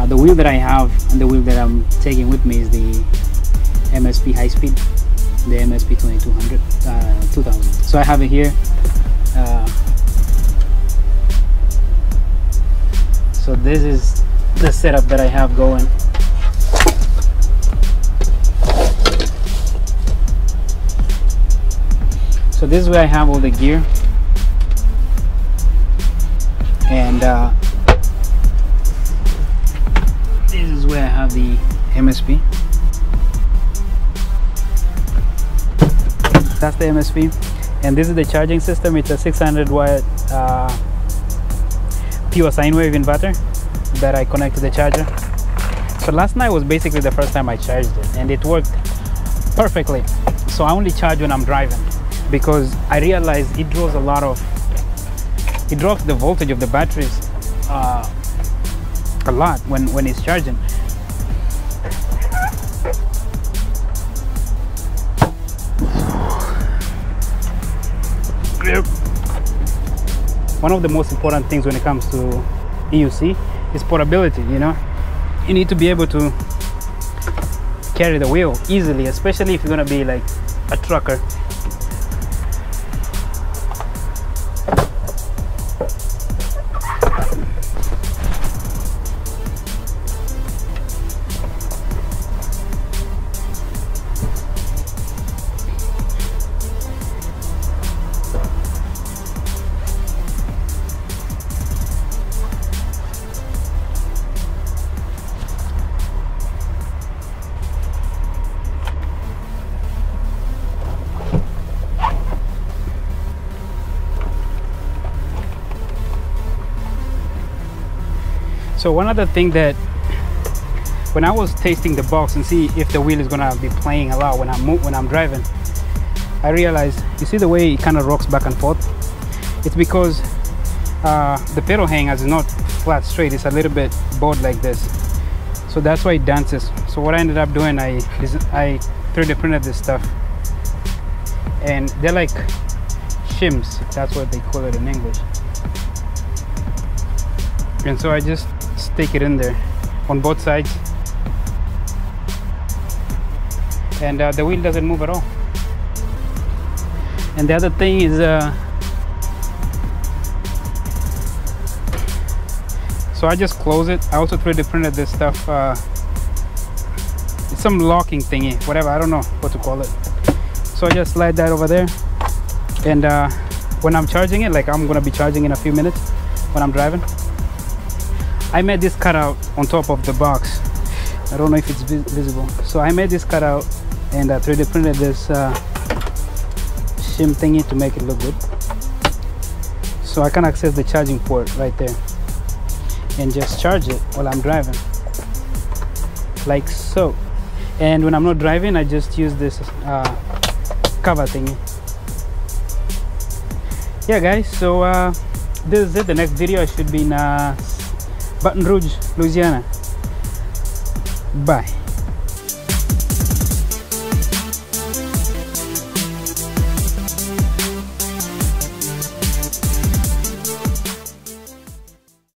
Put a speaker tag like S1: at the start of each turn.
S1: The wheel that I have and the wheel that I'm taking with me is the MSP high speed, the MSP 2000. So I have it here. So this is the setup that I have going. So this is where I have all the gear, and this is where I have the MSP. That's the MSP, and this is the charging system. It's a 600 watt pure sine wave inverter that I connect to the charger. So last night was basically the first time I charged it, and it worked perfectly. So I only charge when I'm driving, because I realized it draws it drops the voltage of the batteries a lot when it's charging. One of the most important things when it comes to EUC is portability. You know, you need to be able to carry the wheel easily, especially if you're gonna be like a trucker. So one other thing, that when I was tasting the box and see if the wheel is gonna be playing a lot when I'm driving, I realized, you see the way it kind of rocks back and forth? It's because the pedal hanger is not flat straight, it's a little bit bowed like this. So that's why it dances. So what I ended up doing, I 3D printed this stuff, and they're like shims, that's what they call it in English. And so I just stick it in there on both sides, and the wheel doesn't move at all. And the other thing is, so I just close it. I also 3D printed this stuff. It's some locking thingy, whatever, I don't know what to call it. So I just slide that over there, and when I'm charging it, like I'm gonna be charging in a few minutes when I'm driving, I made this cutout on top of the box. I don't know if it's visible. So I made this cutout and 3D printed this shim thingy to make it look good. So I can access the charging port right there and just charge it while I'm driving, like so. And when I'm not driving, I just use this cover thingy. Yeah guys, so this is it. The next video I should be in Baton Rouge, Louisiana. Bye.